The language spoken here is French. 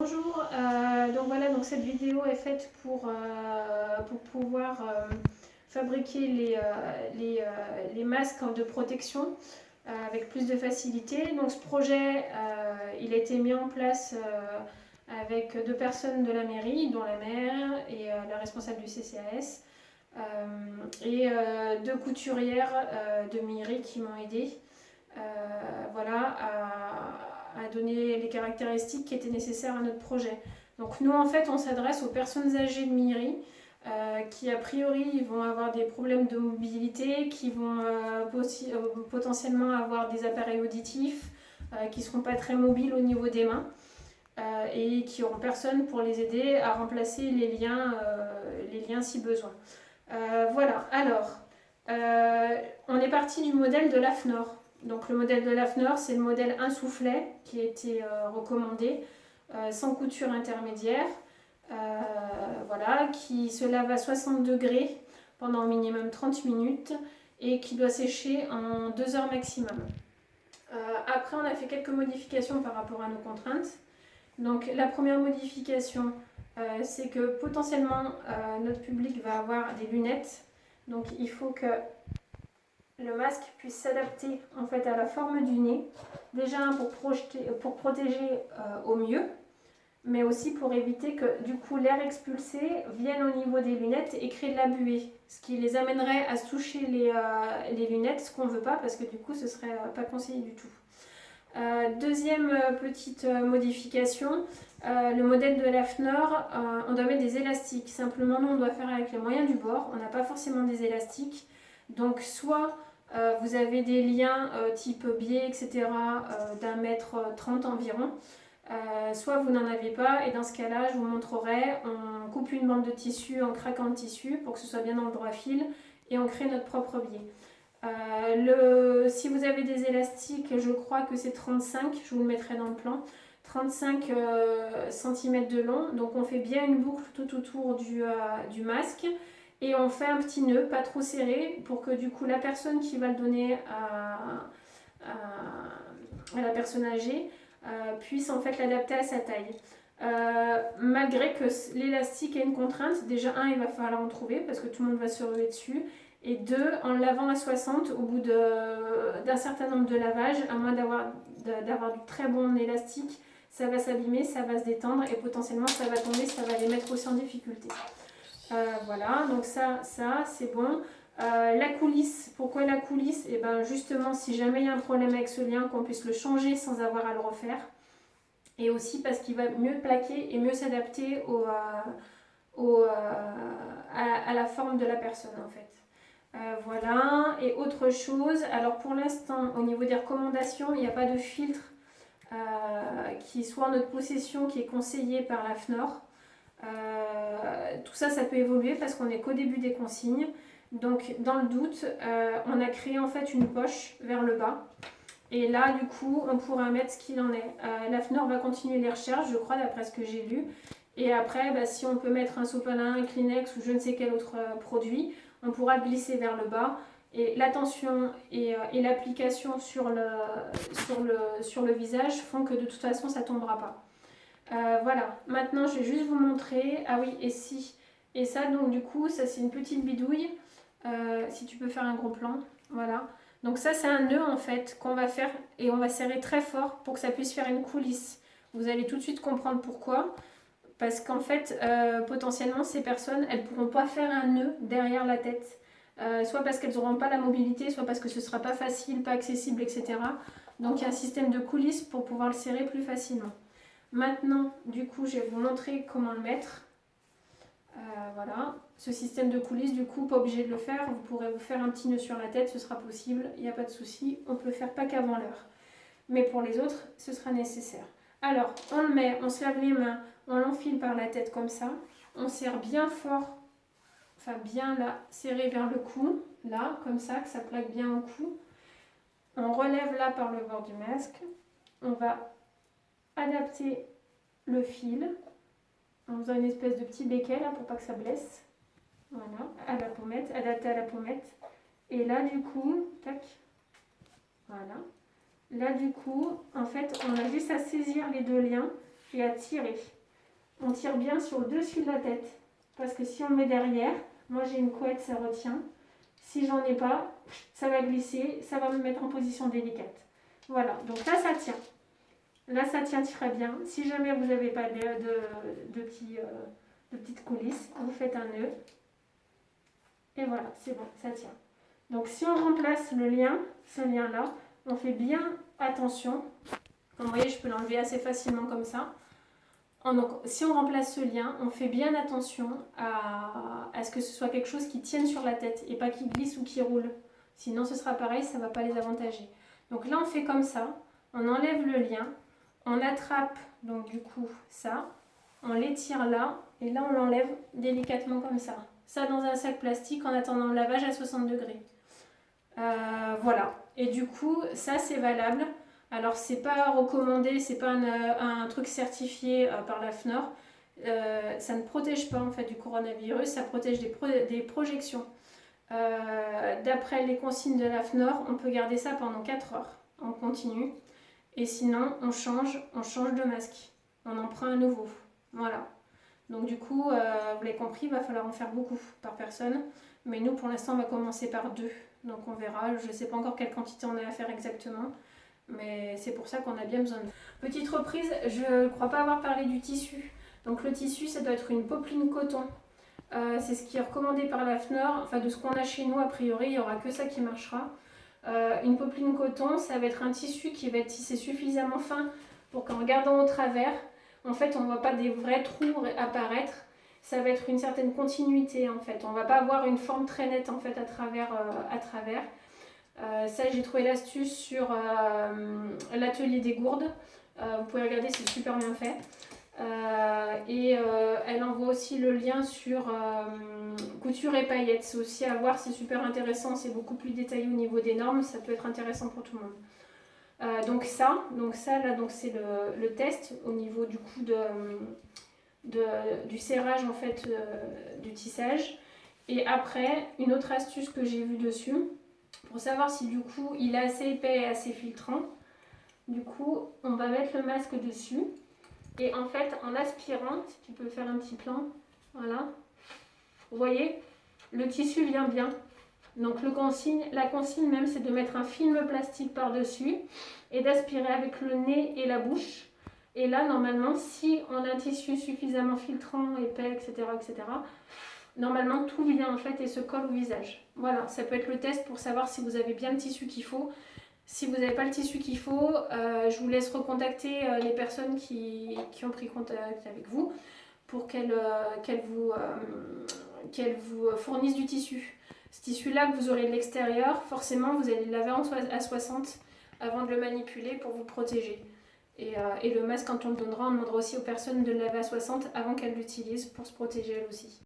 Bonjour, donc voilà, donc cette vidéo est faite pour pouvoir fabriquer les masques de protection avec plus de facilité. Donc ce projet, il a été mis en place avec 2 personnes de la mairie, dont la maire et la responsable du CCAS, et 2 couturières de mairie qui m'ont aidé voilà, à donner les caractéristiques qui étaient nécessaires à notre projet. Donc nous en fait on s'adresse aux personnes âgées de Miri qui a priori vont avoir des problèmes de mobilité, qui vont potentiellement avoir des appareils auditifs, qui ne seront pas très mobiles au niveau des mains et qui n'auront personne pour les aider à remplacer les liens si besoin. Voilà, alors on est parti du modèle de l'AFNOR. Donc le modèle de l'AFNOR, c'est le modèle un soufflet qui a été recommandé, sans couture intermédiaire, voilà, qui se lave à 60 degrés pendant au minimum 30 minutes et qui doit sécher en 2 heures maximum. Après, on a fait quelques modifications par rapport à nos contraintes. Donc la première modification, c'est que potentiellement notre public va avoir des lunettes. Donc il faut que le masque puisse s'adapter en fait à la forme du nez, déjà pour protéger au mieux, mais aussi pour éviter que du coup l'air expulsé vienne au niveau des lunettes et crée de la buée, ce qui les amènerait à se toucher les lunettes, ce qu'on ne veut pas parce que du coup ce serait pas conseillé du tout. Deuxième petite modification, le modèle de l'AFNOR, on doit mettre des élastiques. Simplement, nous, on doit faire avec les moyens du bord. On n'a pas forcément des élastiques. Donc, soit vous avez des liens type biais, etc., d'1,30 m environ, soit vous n'en avez pas. Et dans ce cas-là, je vous montrerai, on coupe une bande de tissu en craquant le tissu pour que ce soit bien dans le droit fil et on crée notre propre biais. Si vous avez des élastiques, je crois que c'est 35, je vous le mettrai dans le plan, 35 cm de long, donc on fait bien une boucle tout autour du masque et on fait un petit nœud, pas trop serré, pour que du coup la personne qui va le donner à la personne âgée puisse en fait l'adapter à sa taille. Malgré que l'élastique ait une contrainte, déjà il va falloir en trouver parce que tout le monde va se ruer dessus. Et 2, en le lavant à 60, au bout d'un certain nombre de lavages, à moins d'avoir du très bon élastique, ça va s'abîmer, ça va se détendre et potentiellement ça va tomber, ça va les mettre aussi en difficulté. Voilà, donc ça c'est bon. La coulisse, pourquoi la coulisse? Et ben justement, si jamais il y a un problème avec ce lien, qu'on puisse le changer sans avoir à le refaire. Et aussi parce qu'il va mieux plaquer et mieux s'adapter à la forme de la personne en fait. Voilà, et autre chose, alors pour l'instant au niveau des recommandations, il n'y a pas de filtre qui soit en notre possession, qui est conseillé par l'AFNOR. Tout ça, ça peut évoluer parce qu'on n'est qu'au début des consignes. Donc dans le doute, on a créé en fait une poche vers le bas. Et là, du coup, on pourra mettre ce qu'il en est. L'AFNOR va continuer les recherches, je crois, d'après ce que j'ai lu. Et après, si on peut mettre un sopalin, un Kleenex ou je ne sais quel autre produit, on pourra le glisser vers le bas. Et la tension et l'application sur le visage font que de toute façon, ça ne tombera pas. Voilà, maintenant, je vais juste vous montrer. Ah oui, et si. Et ça, donc du coup, ça c'est une petite bidouille. Si tu peux faire un gros plan, voilà. Donc ça, c'est un nœud en fait qu'on va faire et on va serrer très fort pour que ça puisse faire une coulisse. Vous allez tout de suite comprendre pourquoi. Parce qu'en fait, potentiellement, ces personnes, elles ne pourront pas faire un nœud derrière la tête. Soit parce qu'elles n'auront pas la mobilité, soit parce que ce ne sera pas facile, pas accessible, etc. Donc il y a un système de coulisses pour pouvoir le serrer plus facilement. Maintenant, du coup, je vais vous montrer comment le mettre. Voilà, ce système de coulisses, du coup, pas obligé de le faire. Vous pourrez vous faire un petit nœud sur la tête, ce sera possible, il n'y a pas de souci. On peut le faire pas qu'avant l'heure. Mais pour les autres, ce sera nécessaire. Alors, on le met, on se lave les mains, on l'enfile par la tête comme ça. On serre bien fort, enfin bien là, serré vers le cou, là, comme ça, que ça plaque bien au cou. On relève là par le bord du masque. On va adapter le fil en faisant une espèce de petit béquet là pour pas que ça blesse. Voilà, à la pommette, adapté à la pommette. Et là du coup, tac, voilà. Là du coup, en fait, on a juste à saisir les 2 liens et à tirer. on tire bien sur le dessus de la tête. Parce que si on le met derrière, moi j'ai une couette, ça retient. Si j'en ai pas, ça va glisser, ça va me mettre en position délicate. Voilà, donc là ça tient. Là ça tient très bien. Si jamais vous n'avez pas de petites coulisses, vous faites un nœud. Et voilà, c'est bon, ça tient. Donc si on remplace le lien, ce lien-là, on fait bien attention. Comme vous voyez, je peux l'enlever assez facilement comme ça. Donc, si on remplace ce lien, on fait bien attention à ce que ce soit quelque chose qui tienne sur la tête et pas qui glisse ou qui roule. Sinon, ce sera pareil, ça ne va pas les avantager. Donc là, on fait comme ça. On enlève le lien. On attrape, donc du coup, ça. On l'étire là. Et là, on l'enlève délicatement comme ça. Ça dans un sac plastique en attendant le lavage à 60 degrés. Voilà. Et du coup, ça, c'est valable. Alors, c'est pas recommandé, c'est pas un truc certifié par la FNOR. Ça ne protège pas en fait du coronavirus, ça protège des projections. D'après les consignes de la FNOR, on peut garder ça pendant 4 heures en continu. Et sinon, on change de masque. On en prend un nouveau. Voilà. Donc du coup, vous l'avez compris, il va falloir en faire beaucoup par personne. Mais nous, pour l'instant, on va commencer par 2. Donc on verra. Je ne sais pas encore quelle quantité on a à faire exactement. Mais c'est pour ça qu'on a bien besoin de... Petite reprise, je ne crois pas avoir parlé du tissu. Donc le tissu, ça doit être une popeline coton. C'est ce qui est recommandé par la FNOR. Enfin, de ce qu'on a chez nous, a priori, il n'y aura que ça qui marchera. Une popeline coton, ça va être un tissu qui va être tissé suffisamment fin pour qu'en regardant au travers, en fait, on ne voit pas des vrais trous apparaître. Ça va être une certaine continuité, en fait. On ne va pas avoir une forme très nette, en fait, à travers. Ça, j'ai trouvé l'astuce sur l'atelier des gourdes. Vous pouvez regarder, c'est super bien fait. Elle envoie aussi le lien sur couture et paillettes. C'est aussi à voir, c'est super intéressant. C'est beaucoup plus détaillé au niveau des normes. Ça peut être intéressant pour tout le monde. Donc ça là, c'est le test au niveau du coup du serrage en fait du tissage. Et après, une autre astuce que j'ai vue dessus, pour savoir si du coup il est assez épais et assez filtrant, du coup on va mettre le masque dessus et en fait en aspirant, si tu peux faire un petit plan, voilà, vous voyez, le tissu vient bien. Donc la consigne même, c'est de mettre un film plastique par dessus et d'aspirer avec le nez et la bouche. Et là normalement, si on a un tissu suffisamment filtrant, épais, etc., normalement tout vient en fait et se colle au visage. Voilà, ça peut être le test pour savoir si vous avez bien le tissu qu'il faut. Si vous n'avez pas le tissu qu'il faut, je vous laisse recontacter les personnes qui ont pris contact avec vous pour qu'elles vous fournissent du tissu. Ce tissu-là que vous aurez de l'extérieur, forcément vous allez le laver à 60 avant de le manipuler pour vous protéger. Et le masque, quand on le donnera, on demandera aussi aux personnes de le laver à 60 avant qu'elles l'utilisent pour se protéger elles aussi.